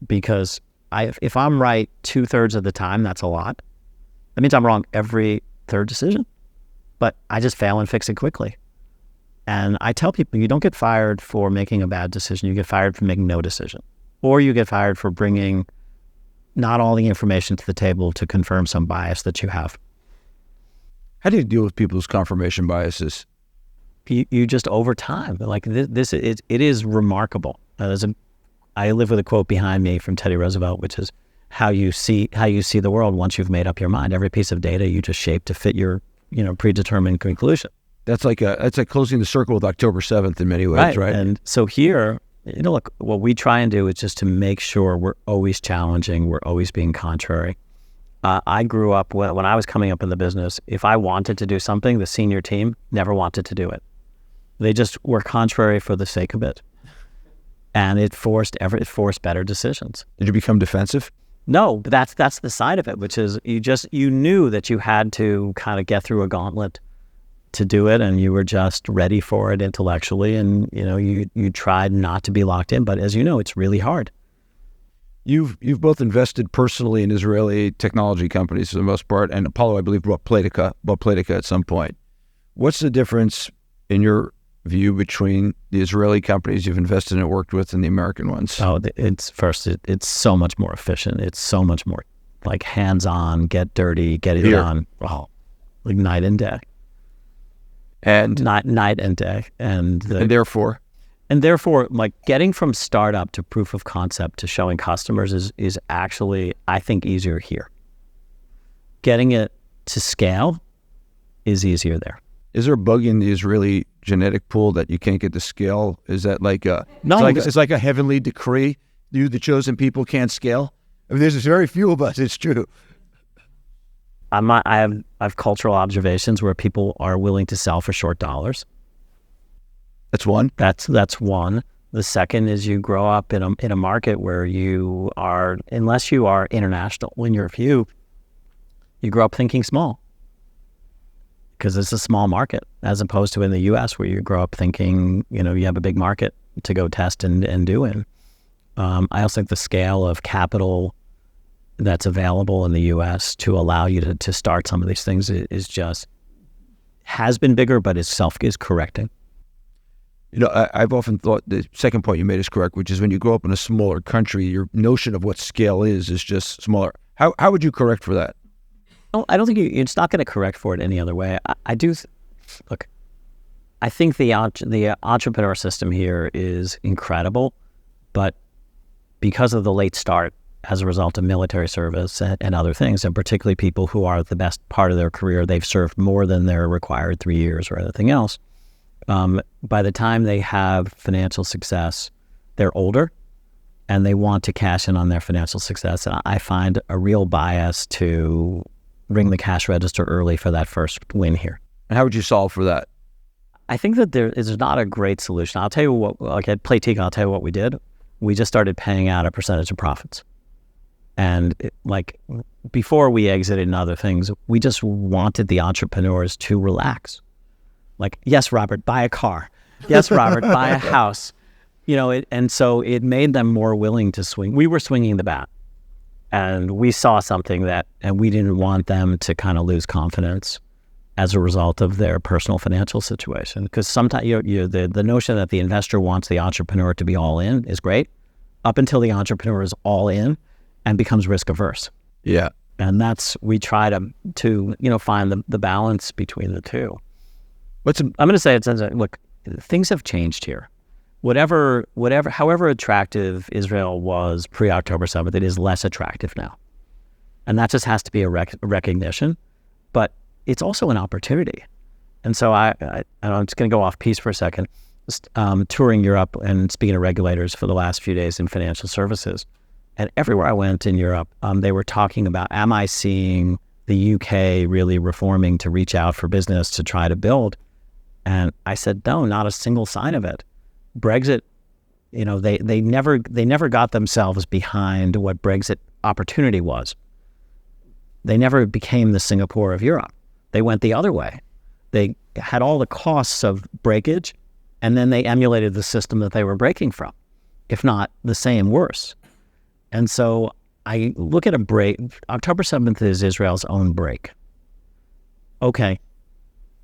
Because if I'm right 2/3 of the time, that's a lot. That means I'm wrong every third decision, but I just fail and fix it quickly. And I tell people, you don't get fired for making a bad decision. You get fired for making no decision. Or you get fired for bringing not all the information to the table to confirm some bias that you have. How do you deal with people's confirmation biases? You just over time, like this it is remarkable. I live with a quote behind me from Teddy Roosevelt, which is how you see the world once you've made up your mind. Every piece of data you just shape to fit your predetermined conclusion. That's like closing the circle with October 7th in many ways, right? And so here, look, what we try and do is just to make sure we're always challenging, we're always being contrary. I grew up, when I was coming up in the business, if I wanted to do something, the senior team never wanted to do it. They just were contrary for the sake of it. And it forced better decisions. Did you become defensive? No, but that's the side of it, which is you knew that you had to kind of get through a gauntlet to do it, and you were just ready for it intellectually, and you tried not to be locked in. But as you know, it's really hard. You've both invested personally in Israeli technology companies for the most part, and Apollo, I believe, bought Playtika at some point. What's the difference in your view between the Israeli companies you've invested in and worked with and the American ones? Oh, it's so much more efficient. It's so much more like hands-on, get dirty, get it done. Oh, like night and day. And night and day. And therefore, like getting from startup to proof of concept to showing customers is actually, I think, easier here. Getting it to scale is easier there. Is there a bug in the Israeli genetic pool that you can't get to scale? Is that like it's like a heavenly decree? You, the chosen people, can't scale? I mean, there's very few of us. It's true. I have cultural observations where people are willing to sell for short dollars. That's one. That's one. The second is you grow up in a market where you are, unless you are international in your view, you grow up thinking small. Because it's a small market, as opposed to in the U.S. where you grow up thinking, you have a big market to go test and do in. I also think the scale of capital that's available in the U.S. to allow you to start some of these things has been bigger, but is correcting. I've often thought the second point you made is correct, which is when you grow up in a smaller country, your notion of what scale is just smaller. How would you correct for that? I don't think it's not going to correct for it any other way. I think the entrepreneur system here is incredible, but because of the late start as a result of military service and other things, and particularly people who are at the best part of their career, they've served more than their required 3 years or anything else. By the time they have financial success, they're older and they want to cash in on their financial success. And I find a real bias to ring the cash register early for that first win here. And how would you solve for that? I think that there is not a great solution. I'll tell you what, like at Playtika, I'll tell you what we did. We just started paying out a percentage of profits. And before we exited and other things, we just wanted the entrepreneurs to relax. Like, yes, Robert, buy a car. Yes, Robert, buy a house. And so it made them more willing to swing. We were swinging the bat, and we saw something and we didn't want them to kind of lose confidence as a result of their personal financial situation. Because sometimes the notion that the investor wants the entrepreneur to be all in is great, up until the entrepreneur is all in and becomes risk averse. Yeah. And we try to find the balance between the two. I'm going to say look, things have changed here. However attractive Israel was pre-October 7th, it is less attractive now. And that just has to be a recognition. But it's also an opportunity. And so I'm just going to go off piece for a second. Just, touring Europe and speaking to regulators for the last few days in financial services. And everywhere I went in Europe, they were talking about, am I seeing the UK really reforming to reach out for business to try to build? And I said, no, not a single sign of it. Brexit, they never got themselves behind what Brexit opportunity was. They never became the Singapore of Europe. They went the other way. They had all the costs of breakage, and then they emulated the system that they were breaking from, if not the same, worse. And so I look at a break. October 7th is Israel's own break. Okay,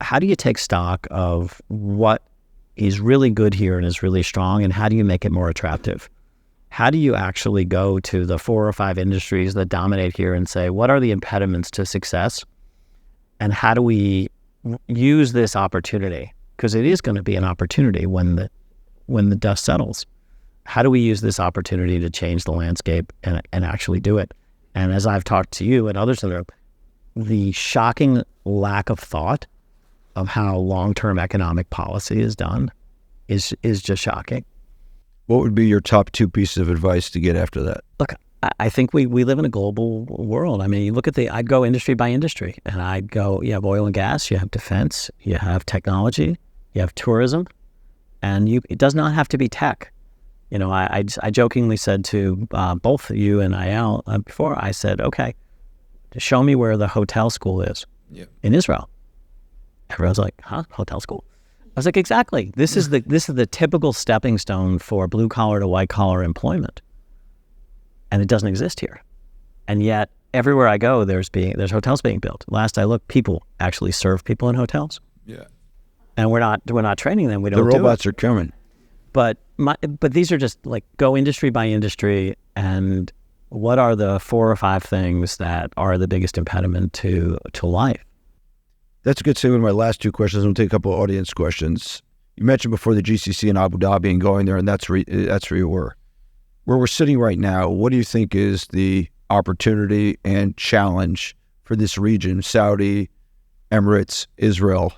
how do you take stock of what is really good here and is really strong, and how do you make it more attractive? How do you actually go to the 4 or 5 industries that dominate here and say, what are the impediments to success? And how do we use this opportunity? Because it is going to be an opportunity when the dust settles. How do we use this opportunity to change the landscape and actually do it? And as I've talked to you and others in the room, the shocking lack of thought of how long-term economic policy is done is just shocking. What would be your top 2 pieces of advice to get after that? Look, I think we live in a global world. I mean, you look at I'd go industry by industry, and I'd go, you have oil and gas, you have defense, you have technology, you have tourism, and it does not have to be tech. I jokingly said to both you and Ayal before, I said, okay, show me where the hotel school is in Israel. Everyone's like, huh? Hotel school? I was like, exactly. This is the typical stepping stone for blue collar to white collar employment, and it doesn't exist here. And yet, everywhere I go, there's hotels being built. Last I looked, people actually serve people in hotels. Yeah. And we're not training them. We don't. The robots are coming. But these are just like, go industry by industry, and what are the 4 or 5 things that are the biggest impediment to life? That's a good segue to my last 2 questions. I'm going to take a couple of audience questions. You mentioned before the GCC in Abu Dhabi and going there, and that's where you were. Where we're sitting right now, what do you think is the opportunity and challenge for this region, Saudi, Emirates, Israel,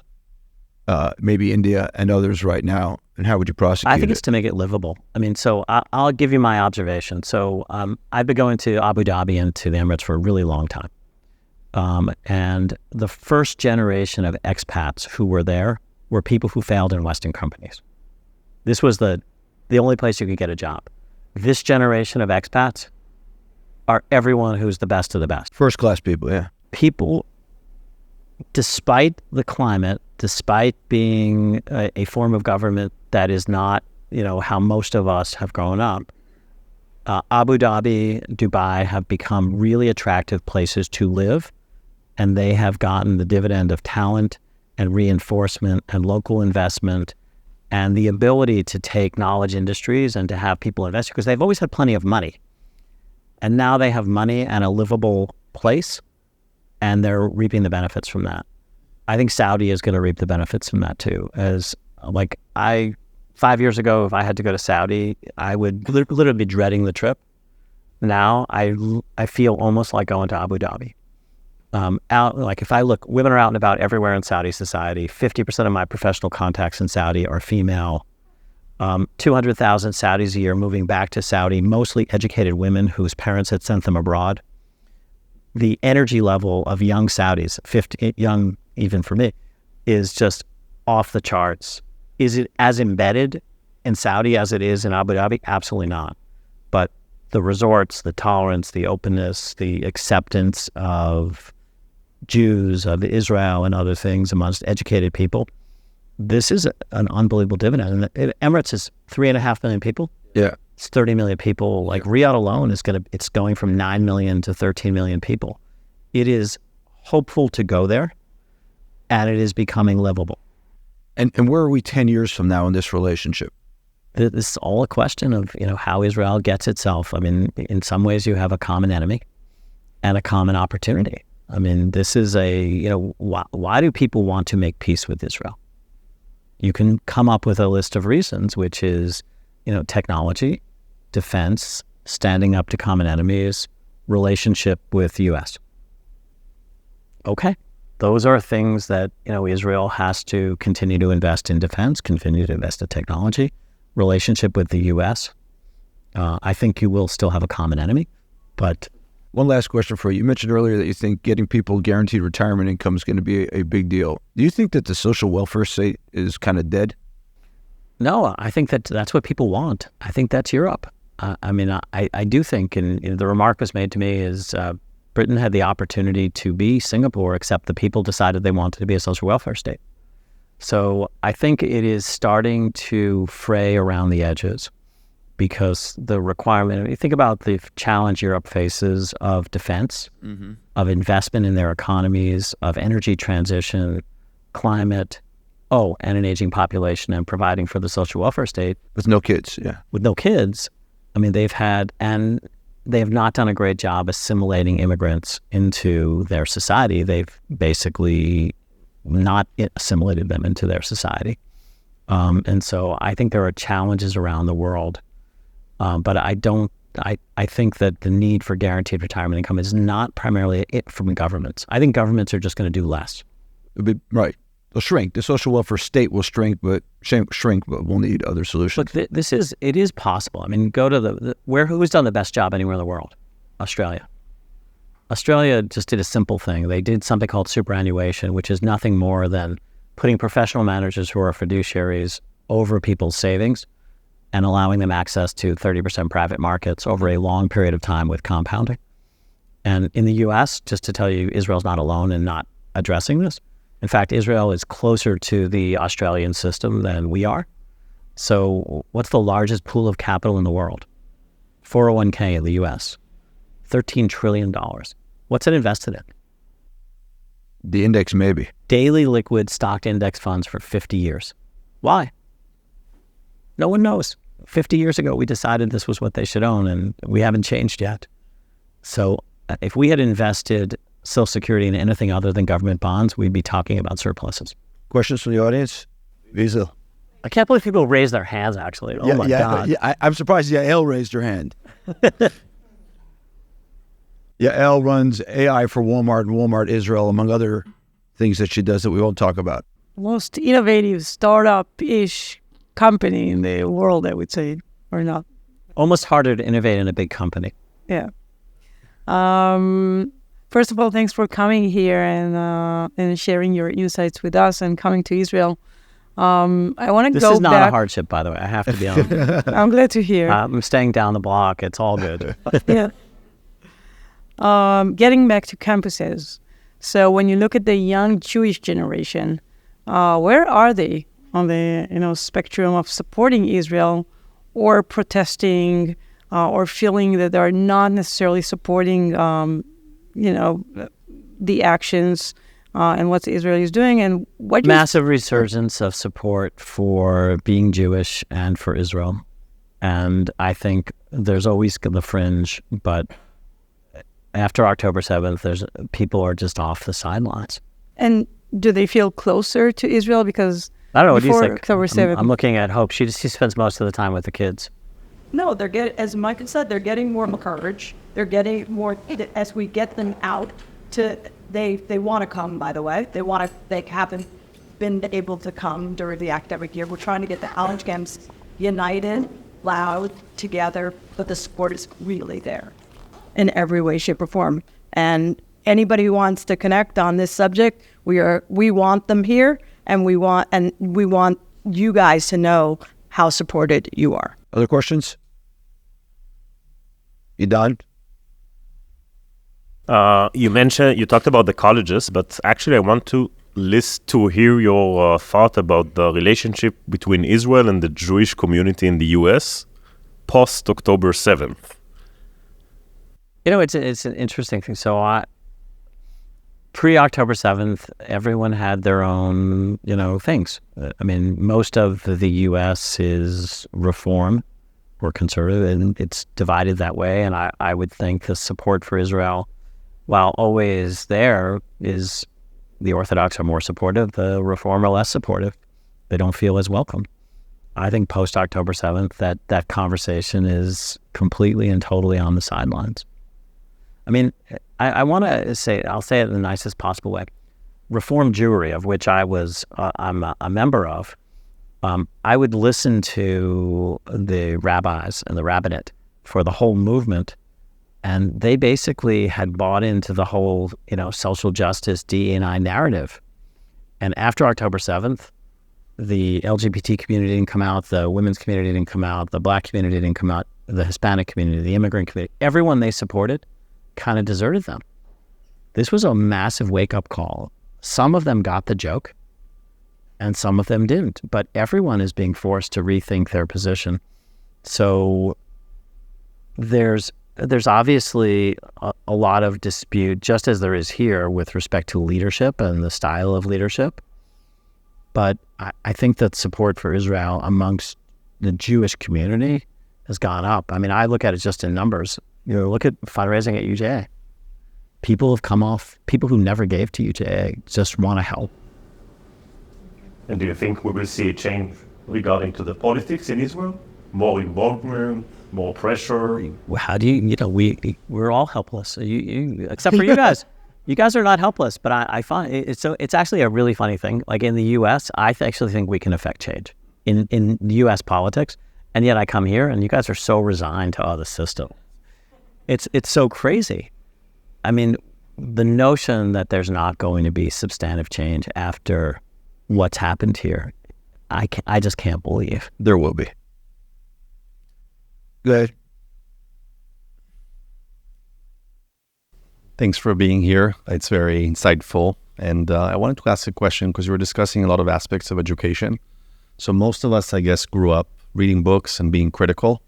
maybe India and others right now, and how would you prosecute it? I think it's to make it livable. I mean, so I'll give you my observation. So I've been going to Abu Dhabi and to the Emirates for a really long time. And the first generation of expats who were there were people who failed in Western companies. This was the only place you could get a job. This generation of expats are everyone who's the best of the best. First class people, yeah. People, despite the climate, despite being a form of government that is not, how most of us have grown up, Abu Dhabi, Dubai have become really attractive places to live, and they have gotten the dividend of talent and reinforcement and local investment and the ability to take knowledge industries and to have people invest, because they've always had plenty of money. And now they have money and a livable place, and they're reaping the benefits from that. I think Saudi is going to reap the benefits from that too. 5 years ago, if I had to go to Saudi, I would literally be dreading the trip. Now I feel almost like going to Abu Dhabi. If I look, women are out and about everywhere in Saudi society. 50% of my professional contacts in Saudi are female. 200,000 Saudis a year moving back to Saudi, mostly educated women whose parents had sent them abroad. The energy level of young Saudis, 50, young even for me, is just off the charts. Is it as embedded in Saudi as it is in Abu Dhabi? Absolutely not. But the resorts, the tolerance, the openness, the acceptance of Jews, of Israel and other things amongst educated people. This is an unbelievable dividend. And Emirates is 3.5 million people. Yeah. It's 30 million people. Like Riyadh alone it's going from 9 million to 13 million people. It is hopeful to go there, and it is becoming livable. And where are we 10 years from now in this relationship? This is all a question of, how Israel gets itself. I mean, in some ways you have a common enemy and a common opportunity. I mean, this is why do people want to make peace with Israel? You can come up with a list of reasons, which is, technology, defense, standing up to common enemies, relationship with the U.S. Okay. Those are things that, Israel has to continue to invest in defense, continue to invest in technology, relationship with the U.S. I think you will still have a common enemy, but... One last question for you. You mentioned earlier that you think getting people guaranteed retirement income is going to be a big deal. Do you think that the social welfare state is kind of dead? No, I think that's what people want. I think that's Europe. I do think, and the remark was made to me is Britain had the opportunity to be Singapore, except the people decided they wanted to be a social welfare state. So I think it is starting to fray around the edges, because the requirement, you think about the challenge Europe faces of defense, of investment in their economies, of energy transition, climate, and an aging population, and providing for the social welfare state. With no kids, yeah. With no kids. I mean, they have not done a great job assimilating immigrants into their society. They've basically not assimilated them into their society. And so I think there are challenges around the world. But I think that the need for guaranteed retirement income is not primarily from governments. I think governments are just going to do less. Right. They'll shrink. The social welfare state will shrink, but we'll need other solutions. Look, it is possible. I mean, go to who's done the best job anywhere in the world? Australia. Australia just did a simple thing. They did something called superannuation, which is nothing more than putting professional managers who are fiduciaries over people's savings and allowing them access to 30% private markets over a long period of time with compounding. And in the U.S., just to tell you, Israel's not alone in not addressing this. In fact, Israel is closer to the Australian system than we are. So what's the largest pool of capital in the world? 401k in the U.S., $13 trillion. What's it invested in? The index, maybe. Daily liquid stock index funds for 50 years. Why? No one knows. 50 years ago, we decided this was what they should own, and we haven't changed yet. So if we had invested Social Security in anything other than government bonds, we'd be talking about surpluses. Questions from the audience? Visa. I can't believe people raise their hands, actually. Oh, my God. Yeah, I'm surprised Yael raised her hand. Yael runs AI for Walmart and Walmart Israel, among other things that she does that we won't talk about. Most innovative startup-ish company in the world, I would say, or not. Almost harder to innovate in a big company. Yeah. First of all, thanks for coming here and sharing your insights with us and coming to Israel. I want to go back. This is not a hardship, by the way. I have to be honest. I'm glad to hear. I'm staying down the block. It's all good. Yeah. Getting back to campuses. So when you look at the young Jewish generation, where are they on the spectrum of supporting Israel or protesting or feeling that they're not necessarily supporting the actions and what Israel is doing? And what massive resurgence of support for being Jewish and for Israel. And I think there's always the fringe, but after October 7th, people are just off the sidelines. And do they feel closer to Israel? Because I don't know. What do you think? October 7th, I'm looking at Hope. She spends most of the time with the kids. No, as Michael said, they're getting more courage. They're getting more, as we get them out they want to come, by the way. They haven't been able to come during the academic year. We're trying to get the college camps united, loud, together, but the support is really there in every way, shape, or form. And anybody who wants to connect on this subject, we want them here, and we want you guys to know how supported you are. Other questions? You done? You talked about the colleges, but actually I want to hear your thought about the relationship between Israel and the Jewish community in the U.S. post October 7th. It's an interesting thing. So pre-October 7th, everyone had their own, things. I mean, most of the U.S. is reform or conservative, and it's divided that way. And I would think the support for Israel, while always there, is the Orthodox are more supportive, the Reform are less supportive. They don't feel as welcome. I think post-October 7th, that conversation is completely and totally on the sidelines. I mean, I want to say, I'll say it in the nicest possible way. Reform Jewry, of which I'm a member of, I would listen to the rabbis and the rabbinate for the whole movement, and they basically had bought into the whole, social justice, DE&I narrative. And after October 7th, the LGBT community didn't come out, the women's community didn't come out, the Black community didn't come out, the Hispanic community, the immigrant community, everyone they supported kind of deserted them. This was a massive wake-up call. Some of them got the joke, and some of them didn't. But everyone is being forced to rethink their position. So there's obviously a lot of dispute, just as there is here, with respect to leadership and the style of leadership. But I think that support for Israel amongst the Jewish community has gone up. I mean, I look at it just in numbers. Look at fundraising at UJA. People have come off, people who never gave to UJA just want to help. And do you think we will see a change regarding to the politics in Israel? More involvement, more pressure? How do we're all helpless, except for you guys. You guys are not helpless, but I find it's actually a really funny thing. Like in the U.S., I actually think we can affect change in U.S. politics, and yet I come here and you guys are so resigned to the system. It's so crazy. I mean, the notion that there's not going to be substantive change after what's happened here, I just can't believe. There will be. Good. Thanks for being here. It's very insightful. And I wanted to ask a question because you were discussing a lot of aspects of education. So most of us, I guess, grew up reading books and being critical.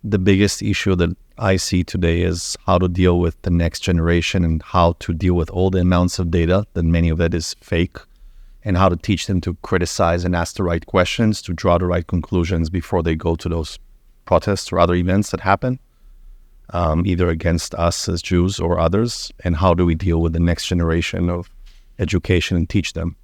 The biggest issue that I see today is how to deal with the next generation and how to deal with all the amounts of data, that many of it is fake, and how to teach them to criticize and ask the right questions, to draw the right conclusions before they go to those protests or other events that happen, either against us as Jews or others, and how do we deal with the next generation of education and teach them?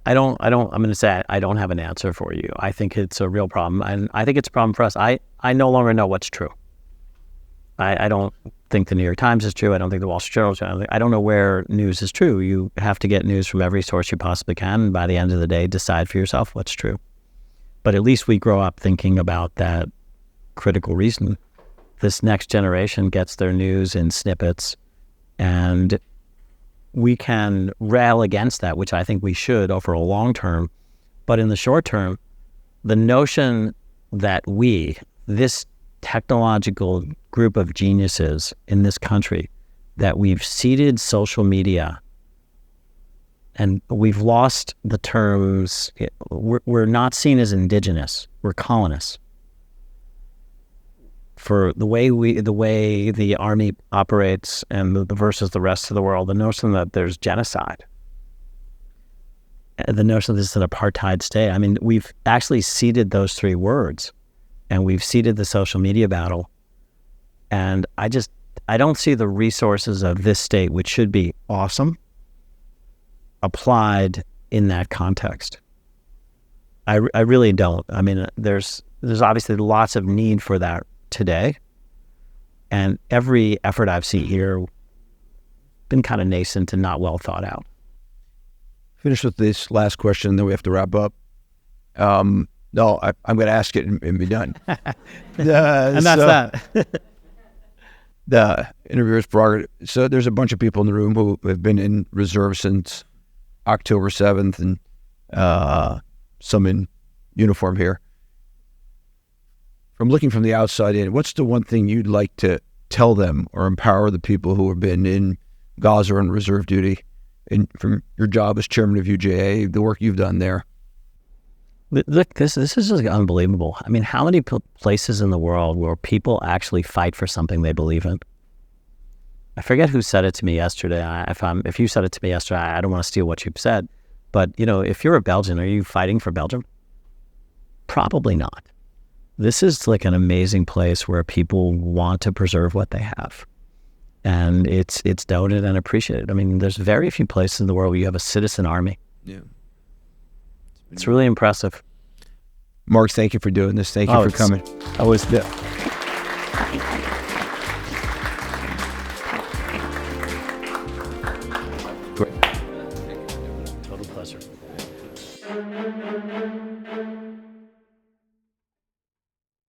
I'm going to say I don't have an answer for you. I think it's a real problem, and I think it's a problem for us. I no longer know what's true. I don't think the New York Times is true. I don't think the Wall Street Journal is true. I don't know where news is true. You have to get news from every source you possibly can, and by the end of the day, decide for yourself what's true. But at least we grow up thinking about that critical reason. This next generation gets their news in snippets, and we can rail against that, which I think we should over a long term. But in the short term, the notion that this technological group of geniuses in this country, that we've ceded social media and we've lost the terms, we're not seen as indigenous, we're colonists. For the way the army operates and versus the rest of the world, the notion that there's genocide, the notion that this is an apartheid state. I mean, we've actually ceded those three words, and we've ceded the social media battle. And I don't see the resources of this state, which should be awesome, applied in that context. I really don't. I mean, there's obviously lots of need for that today, and every effort I've seen here been kind of nascent and not well thought out. Finish with this last question, then we have to wrap up. I'm going to ask it and be done. And that's that. The interviewer's prerogative. So there's a bunch of people in the room who have been in reserve since October 7th, and some in uniform here. from looking from the outside in, what's the one thing you'd like to tell them or empower the people who have been in Gaza on reserve duty, from your job as chairman of UJA, the work you've done there? Look, this is just unbelievable. I mean, how many places in the world where people actually fight for something they believe in? I forget who said it to me yesterday. If you said it to me yesterday, I don't want to steal what you said. But, if you're a Belgian, are you fighting for Belgium? Probably not. This is like an amazing place where people want to preserve what they have. And it's doted and appreciated. I mean, there's very few places in the world where you have a citizen army. Yeah. It's really impressive. Marc, thank you for doing this. Thank you for coming. I was Great. total pleasure.